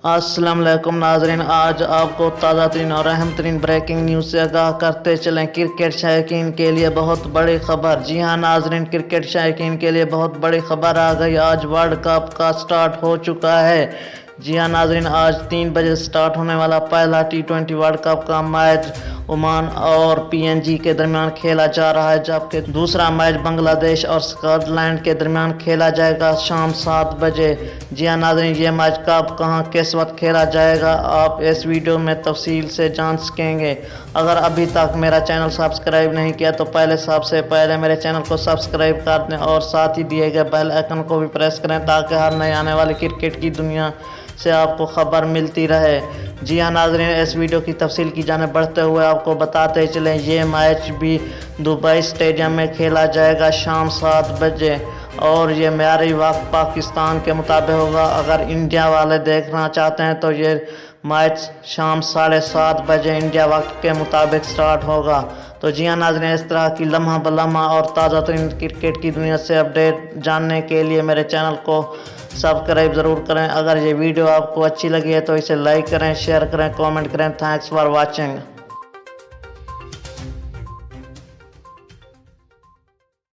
अस्सलाम वालेकुम नाजरीन, आज आपको ताज़ा तरीन और अहम तरीन ब्रेकिंग न्यूज़ से आगाह करते चलें। क्रिकेट शायकीन के लिए बहुत बड़ी खबर। जी हां नाजरीन, क्रिकेट शायकीन के लिए बहुत बड़ी खबर आ गई। आज वर्ल्ड कप का स्टार्ट हो चुका है। जी हां नाजरीन, आज 3 बजे स्टार्ट होने वाला पहला T20 वर्ल्ड कप का मैच ओमान और PNG के दरमियान खेला जा रहा है, जबकि दूसरा मैच बांग्लादेश और स्कॉटलैंड के दरमियान खेला जाएगा शाम 7 बजे। जी हाँ नाज़रीन, ये मैच कब कहाँ किस वक्त खेला जाएगा आप इस वीडियो में तफसील से जान सकेंगे। अगर अभी तक मेरा चैनल सब्सक्राइब नहीं किया तो सबसे पहले मेरे चैनल को सब्सक्राइब कर दें और साथ ही दिए गए बेल आइकन को भी प्रेस करें ताकि हर नए आने वाली क्रिकेट की दुनिया से आपको खबर मिलती रहे। जी हाँ नाज़रीन, इस वीडियो की तफसील की जाने बढ़ते हुए आपको बताते चलें, ये मैच भी दुबई स्टेडियम में खेला जाएगा शाम 7 बजे और ये म्यारी वक्त पाकिस्तान के मुताबिक होगा। अगर इंडिया वाले देखना चाहते हैं तो ये मैच शाम 7:30 बजे इंडिया वक्त के मुताबिक स्टार्ट होगा। तो जी हाँ नाज़रीन, इस तरह की लम्हा ब लम्हा और ताज़ा तरीन क्रिकेट की दुनिया से अपडेट जानने के लिए मेरे चैनल को सब्सक्राइब ज़रूर करें। अगर ये वीडियो आपको अच्छी लगी है तो इसे लाइक करें, शेयर करें, कमेंट करें। Thanks for watching.